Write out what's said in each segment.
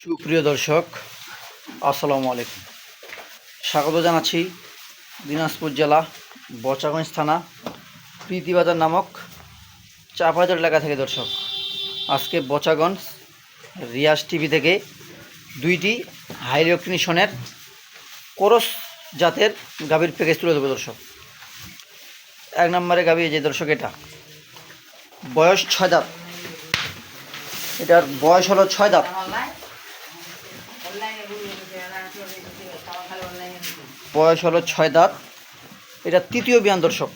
সুপ্রিয় দর্শক, আসসালামু আলাইকুম। স্বাগত জানাচ্ছি দিনাজপুর জেলা বচাগঞ্জ থানা প্রীতিবাজার নামক চাপাইজর এলাকা থেকে। দর্শক, আজকে বচাগঞ্জ রিয়াজ টিভি থেকে দুইটি হাই রেকগনিশনের কোরস জাতের গাভীর প্যাকেজ তুলে দেবো। দর্শক, এক নম্বরে গাভী যে দর্শক, এটা বয়স 6 দাঁত। এটার বয়স হলো 6 দাঁত। বয়স হলো 6 দাঁত। এটা তৃতীয় বিয়ান দর্শক,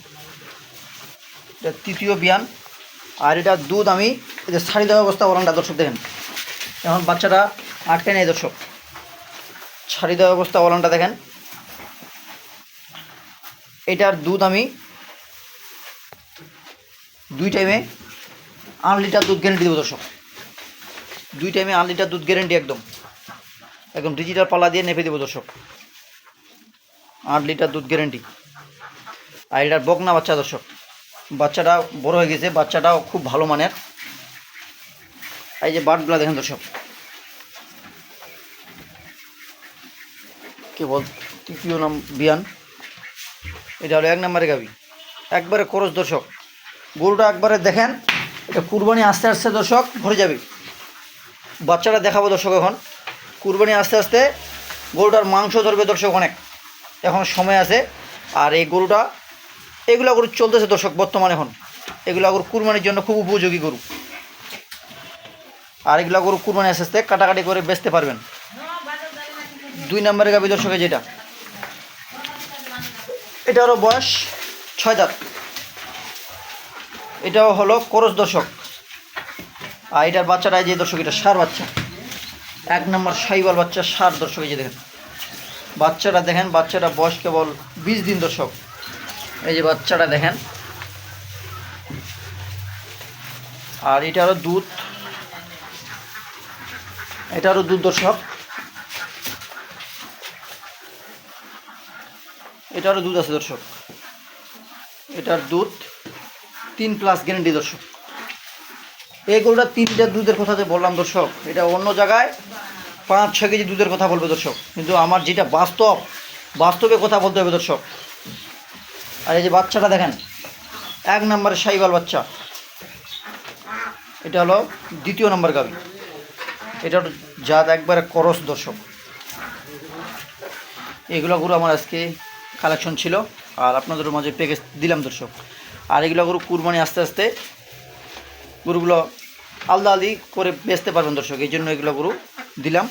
এটা তৃতীয় বিয়ান। আর এটা দুধ আমি এই যে ছাড়ি দেওয়া অবস্থা ওলানটা দর্শক দেখেন, এখন বাচ্চাটা আটকে নেই দর্শক। ছাড়ি দেওয়া অবস্থা ওলানটা দেখেন। এটার দুধ আমি 2 টাইমে 8 লিটার দুধ গ্যারেন্টি দেবো দর্শক। 2 টাইমে 8 লিটার দুধ গ্যারেন্টি, একদম ডিজিটাল পাল্লা দিয়ে নেপে দেবো দর্শক। 8 লিটার দুধ গ্যারেন্টি। আর এটার বকনা বাচ্চা দর্শক, বাচ্চাটা বড় হয়ে গেছে, বাচ্চাটাও খুব ভালো মানের। এই যে বাটগুলা দেখেন দর্শক, কেবল তৃতীয় নাম বিয়ান। এটা হলো 1 নম্বরে গাভী, একবারে খরচ দর্শক। গরুটা একবারে দেখেন, এটা কুরবানি আস্তে আস্তে দর্শক ভরে যাবে। বাচ্চাটা দেখাবো দর্শক। এখন কুরবানি আস্তে আস্তে গরুটার মাংস ধরবে দর্শক অনেক, এখন সময় আছে। আর এই গরুটা, এগুলা গরু চলতেছে দর্শক বর্তমানে। এখন এগুলা গরু কুরবানির জন্য খুব উপযোগী গরু। আর এগুলা গরু কুরবানি আস্তে আস্তে কাটাকাটি করে বেচতে পারবেন। 2 নম্বরে গাভী দর্শকের যেটা, এটারও বয়স 6 দাঁত। এটাও হলো করস দর্শক। আর এটার বাচ্চাটা যে দর্শক, এটা ষাঁড় বাচ্চা, 1 নম্বর শাহিওয়াল বাচ্চা, ষাঁড় দর্শক। এই যে দেখেন বাচ্চাটা, দেখেন বাচ্চাটা বয়স কেবল 20 দিন দর্শক। এই যে বাচ্চাটা দেখেন। আর এটারও দুধ দর্শক, এটারও দুধ আছে দর্শক। এটার দুধ 3+ গ্যারেন্টি দর্শক। এই গরুটা 3 লিটার দুধের কথা যে বললাম দর্শক, এটা অন্য জায়গায় 5-6 কেজি দুধের কথা বলবে দর্শক, কিন্তু আমার যেটা বাস্তবে কথা বলতে হবে দর্শক। আর এই যে বাচ্চাটা দেখেন, 1 নম্বরের শাহিওয়াল বাচ্চা। এটা হলো 2য় নম্বর গাভী। এটা জাত একবারে করস দর্শক। এগুলো গরু আমার আজকে কালেকশন ছিল, আর আপনাদের মাঝে প্যাকেজ দিলাম দর্শক। আর এগুলো গরু কুরবানি আস্তে আস্তে গরুগুলো আলাদা আলাদি করে বেচতে পারবেন দর্শক, এই জন্য এগুলো গরু দিলাম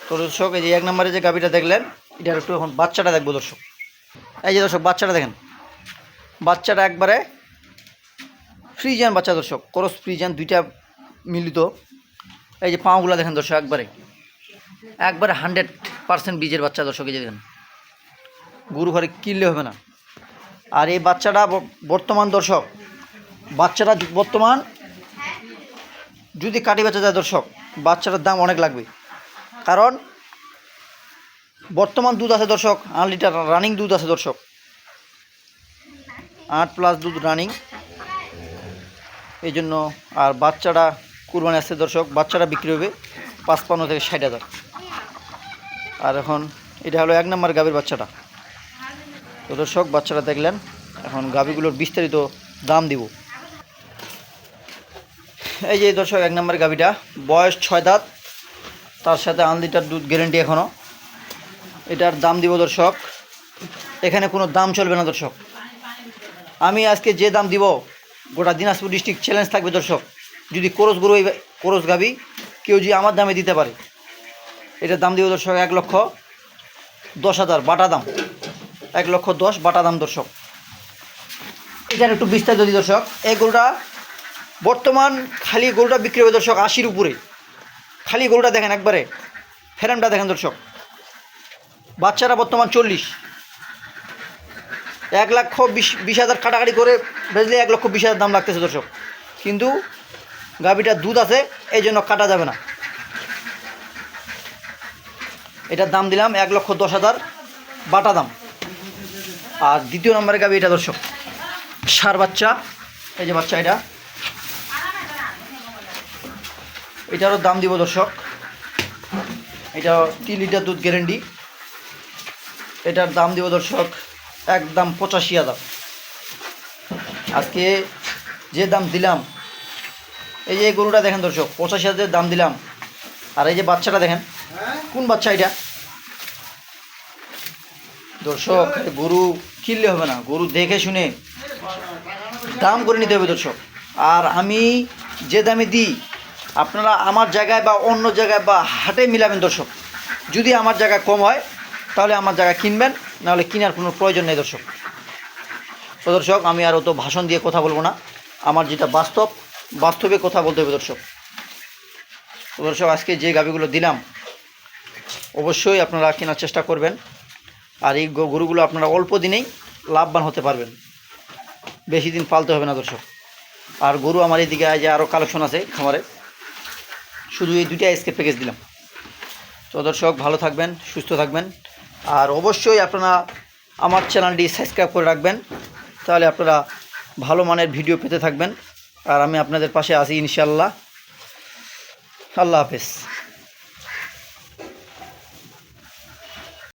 তো দর্শক। এই যে 1 নম্বরে যে গাভীটা দেখলেন, এটার একটু এখন বাচ্চাটা দেখবো দর্শক। এই যে দর্শক বাচ্চাটা দেখেন, বাচ্চাটা একবারে ফ্রিজিয়ান বাচ্চা দর্শক, ক্রস ফ্রিজিয়ান, 2টা মিলিত। এই যে পাগুলা দেখেন দর্শক, একবারে 100% বীজের বাচ্চা দর্শক। এই যে দেখেন, গরু ঘরে কিনলে হবে না। আর এই বাচ্চাটা বর্তমান দর্শক, যদি কাটি বেচা যায় দর্শক, বাচ্চাটার দাম অনেক লাগবে। কারণ বর্তমান দুধ আছে দর্শক 8 লিটার রানিং দুধ আছে দর্শক, 8+ দুধ রানিং, এই জন্য। আর বাচ্চাটা কুরবানি আসছে দর্শক, বাচ্চাটা বিক্রি হবে 55 থেকে 60 হাজার। আর এখন এটা হলো 1 নম্বর গাভীর বাচ্চাটা তো দর্শক। বাচ্চাটা দেখলেন, এখন গাভীগুলোর বিস্তারিত দাম দিব। এই যে দর্শক 1 নম্বর গাভীটা, বয়স 6 দাঁত, তার সাথে 8 লিটার দুধ গ্যারেন্টি এখনও। এটার দাম দিব দর্শক, এখানে কোনো দাম চলবে না দর্শক। আমি আজকে যে দাম দিব, গোটা দিনাজপুর ডিস্ট্রিক্ট চ্যালেঞ্জ থাকবে দর্শক। যদি কোরস গাভী কেউ যদি আমার দামে দিতে পারে, এটার দাম দিব দর্শক 1,10,000 বাটা দাম, 1,10,000 বাটা দাম দর্শক। এটার একটু বিস্তারিত দিই দর্শক। এই গরুটা বর্তমান খালি গরুটা বিক্রি হবে দর্শক 80-র উপরে। খালি গরুটা দেখেন, একবারে ফ্রেমটা দেখেন দর্শক। বাচ্চারা বর্তমান 40, 1,20,000 কাটাকাটি করে বেচলে 1,20,000 দাম লাগতেছে দর্শক। কিন্তু গাভীটার দুধ আছে, এই জন্য কাটা যাবে না। এটার দাম দিলাম 1,10,000 বাটা দাম। আর 2য় নম্বরের গাভী এটা দর্শক, ষাঁড় বাচ্চা। এই যে বাচ্চা, এটারও দাম দিব দর্শক এটা 3 লিটার দুধ গ্যারেন্টি। এটার দাম দিব দর্শক একদম 85,000। আজকে যে দাম দিলাম, এই যে গরুটা দেখেন দর্শক, 85,000 দাম দিলাম। আর এই যে বাচ্চাটা দেখেন, কোন বাচ্চা এটা দর্শক? গরু কিনলে হবে না, গরু দেখে শুনে দাম করে নিতে হবে দর্শক। আর আমি যে দামে দিই আপনারা আমার জায়গায় বা অন্য জায়গায় বা হাটে মিলাবেন দর্শক। যদি আমার জায়গায় কম হয় তাহলে আমার জায়গায় কিনবেন, নাহলে কেনার কোনো প্রয়োজন নেই দর্শক। তো দর্শক আমি আর অত ভাষণ দিয়ে কথা বলবো না, আমার যেটা বাস্তবে কথা বলতে হবে দর্শক। তো দর্শক আজকে যে গাভিগুলো দিলাম অবশ্যই আপনারা কেনার চেষ্টা করবেন। আর এই গরুগুলো আপনারা অল্প দিনেই লাভবান হতে পারবেন, বেশি দিন পালতে হবে না দর্শক। আর গরু আমার এইদিকে যে আরও কালেকশন আছে খামারে, শুধু এই 2টা আজকে প্যাকেজ দিলাম। তো দর্শক ভালো থাকবেন, সুস্থ থাকবেন। আর অবশ্যই আপনারা আমার চ্যানেলটি সাবস্ক্রাইব করে রাখবেন, তাহলে আপনারা ভালো মানের ভিডিও পেতে থাকবেন। আর আমি আপনাদের পাশে আছি ইনশাআল্লাহ। আল্লাহ হাফেজ।